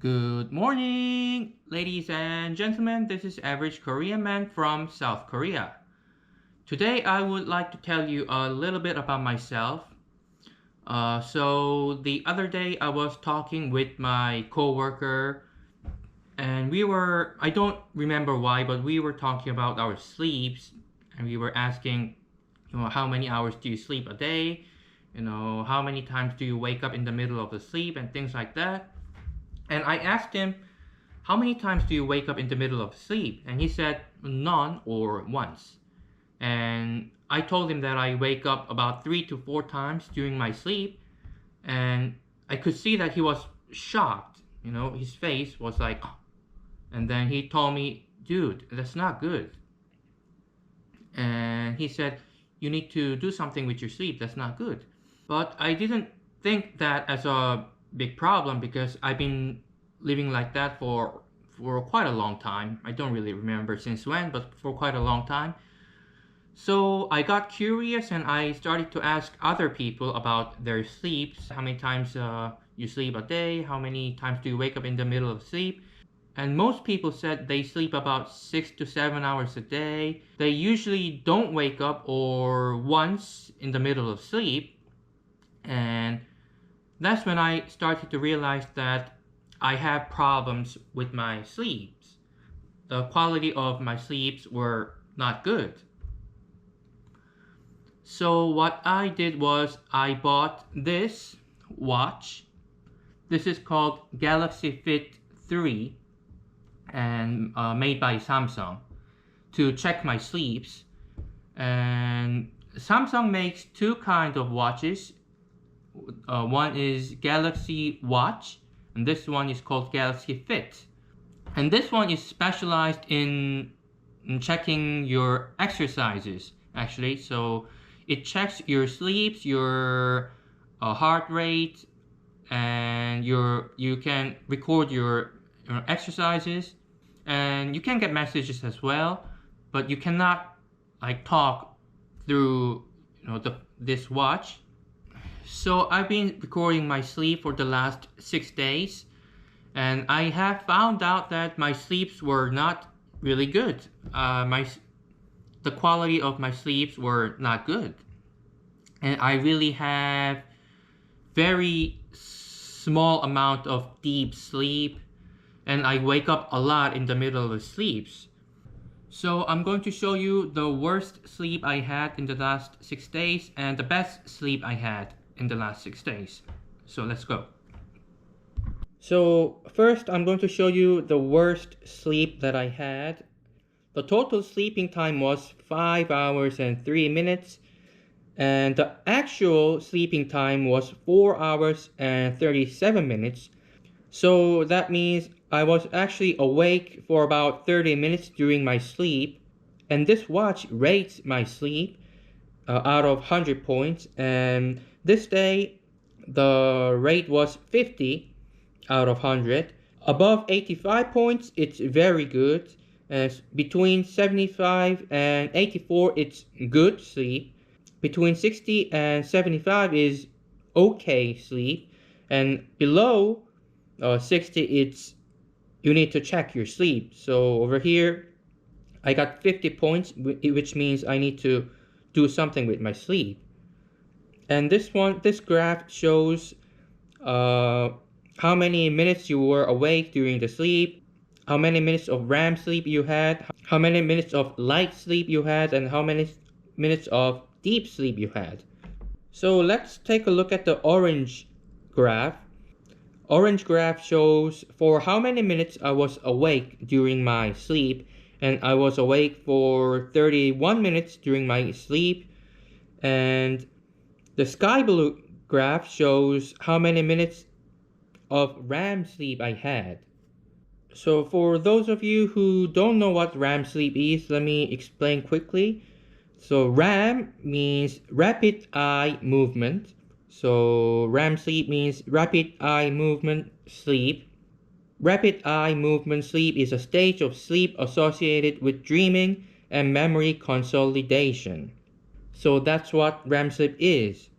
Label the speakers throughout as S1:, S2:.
S1: Good morning, ladies and gentlemen. This is Average Korean Man from South Korea. Today, I would like to tell you a little bit about myself. So the other day, I was talking with my coworker, and I don't remember why, but we were talking about our sleeps, and we were asking, how many hours do you sleep a day? How many times do you wake up in the middle of the sleep and things like that. And I asked him, how many times do you wake up in the middle of sleep? And he said, none or once. And I told him that I wake up about 3 to 4 times during my sleep. And I could see that he was shocked. His face was like, "Oh." And then he told me, dude, that's not good. And he said, you need to do something with your sleep. That's not good. But I didn't think that as a big problem because I've been living like that for quite a long time. I don't really remember since when, but for quite a long time. So I got curious and I started to ask other people about their sleeps. How many times you sleep a day? How many times do you wake up in the middle of sleep? And most people said they sleep about 6 to 7 hours a day. They usually don't wake up or once in the middle of sleep. And that's when I started to realize that I have problems with my sleeps. The quality of my sleeps were not good. So what I did was I bought this watch. This is called Galaxy Fit 3 and made by Samsung to check my sleeps. And Samsung makes two kinds of watches. One is Galaxy Watch, and this one is called Galaxy Fit. And this one is specialized in checking your exercises, actually. So it checks your sleeps, your heart rate, and you can record your exercises, and you can get messages as well, but you cannot talk through this watch. So I've been recording my sleep for the last 6 days, and I have found out that my sleeps were not really good. The quality of my sleeps were not good, and I really have very small amount of deep sleep, and I wake up a lot in the middle of the sleeps. So I'm going to show you the worst sleep I had in the last 6 days and the best sleep I had in the last 6 days. So let's go. So first I'm going to show you the worst sleep that I had. The total sleeping time was 5 hours and 3 minutes, and the actual sleeping time was 4 hours and 37 minutes. So that means I was actually awake for about 30 minutes during my sleep, and this watch rates my sleep out of 100 points, and this day the rate was 50 out of 100. Above 85 points, it's very good. Between 75 and 84, it's good sleep. Between 60 and 75 is okay sleep, and below 60, it's you need to check your sleep. So over here, I got 50 points, which means I need to do something with my sleep. And this graph shows how many minutes you were awake during the sleep, how many minutes of REM sleep you had, how many minutes of light sleep you had, and how many minutes of deep sleep you had. So let's take a look at the orange graph. Orange graph shows for how many minutes I was awake during my sleep, and I was awake for 31 minutes during my sleep. And the sky blue graph shows how many minutes of REM sleep I had. So for those of you who don't know what REM sleep is, let me explain quickly. So REM means rapid eye movement. So REM sleep means rapid eye movement sleep. Rapid eye movement sleep is a stage of sleep associated with dreaming and memory consolidation. So that's what REM sleep is.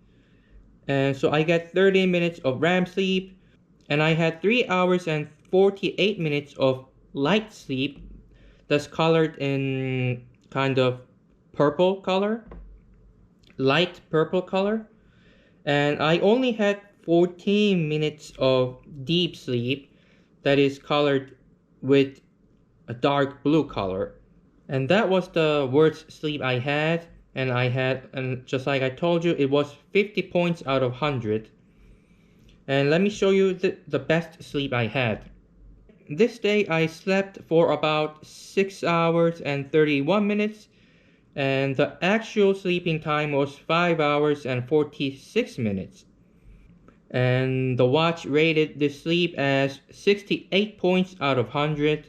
S1: And so I get 30 minutes of REM sleep, and I had 3 hours and 48 minutes of light sleep that's colored in kind of purple color, light purple color. And I only had 14 minutes of deep sleep that is colored with a dark blue color. And that was the worst sleep I had. And just like I told you, it was 50 points out of 100. And let me show you the best sleep I had. This day I slept for about 6 hours and 31 minutes, and the actual sleeping time was 5 hours and 46 minutes. And the watch rated this sleep as 68 points out of 100.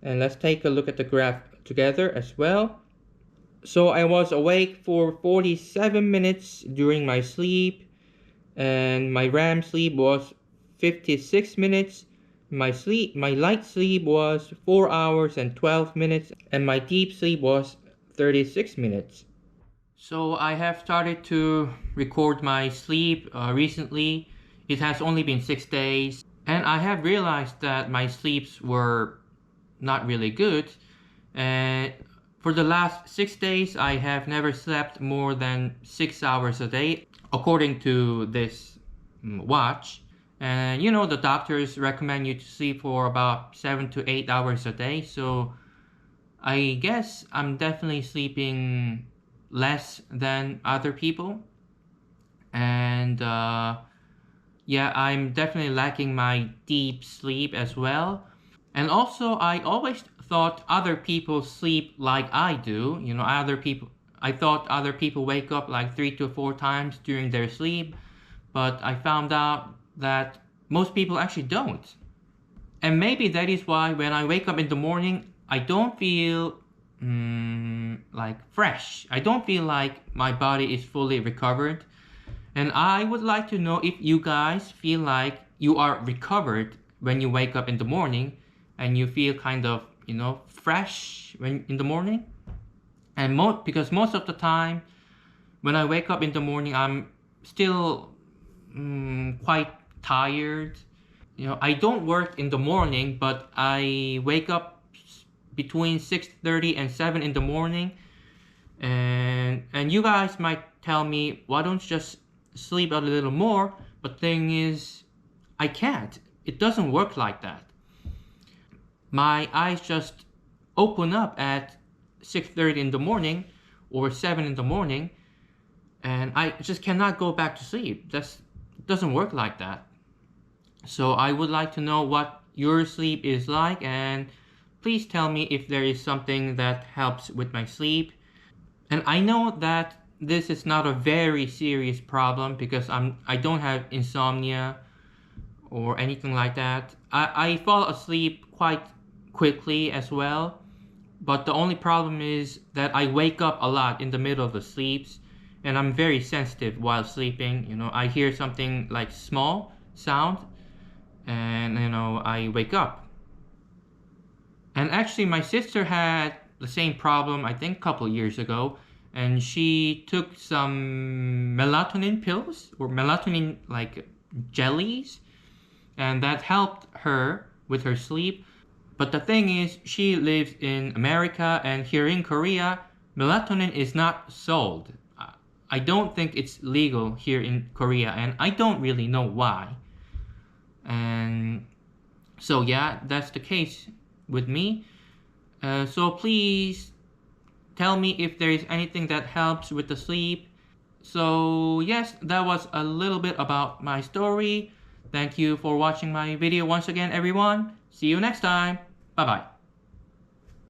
S1: And let's take a look at the graph together as well. So I was awake for 47 minutes during my sleep, and my REM sleep was 56 minutes. My light sleep was 4 hours and 12 minutes, and my deep sleep was 36 minutes. So I have started to record my sleep recently. It has only been 6 days, and I have realized that my sleeps were not really good. And for the last 6 days, I have never slept more than 6 hours a day, according to this watch. And you know, the doctors recommend you to sleep for about 7 to 8 hours a day. So I guess I'm definitely sleeping less than other people. And yeah, I'm definitely lacking my deep sleep as well. And also, I always thought other people sleep like I do. You know, I thought other people wake up like 3 to 4 times during their sleep, but I found out that most people actually don't. And maybe that is why when I wake up in the morning, I don't feel like fresh. I don't feel like my body is fully recovered. And I would like to know if you guys feel like you are recovered when you wake up in the morning and you feel kind of, you know, fresh when in the morning. And because most of the time when I wake up in the morning, I'm still quite tired. You know, I don't work in the morning, but I wake up between 6:30 and 7 in the morning. And you guys might tell me, why don't you just sleep a little more? But thing is, I can't. It doesn't work like that. My eyes just open up at 6:30 in the morning or 7 in the morning, and I just cannot go back to sleep. It doesn't work like that. So I would like to know what your sleep is like, and please tell me if there is something that helps with my sleep. And I know that this is not a very serious problem because I don't have insomnia or anything like that. I fall asleep quite quickly as well, but the only problem is that I wake up a lot in the middle of the sleeps, and I'm very sensitive while sleeping. You know, I hear something like small sound, and you know, I wake up. And actually, my sister had the same problem, I think, a couple years ago, and she took some melatonin pills or melatonin like jellies, and that helped her with her sleep. But the thing is, she lives in America, and here in Korea, melatonin is not sold. I don't think it's legal here in Korea, and I don't really know why. And so yeah, that's the case with me. So please tell me if there is anything that helps with the sleep. So yes, that was a little bit about my story. Thank you for watching my video once again, everyone. See you next time. Bye bye.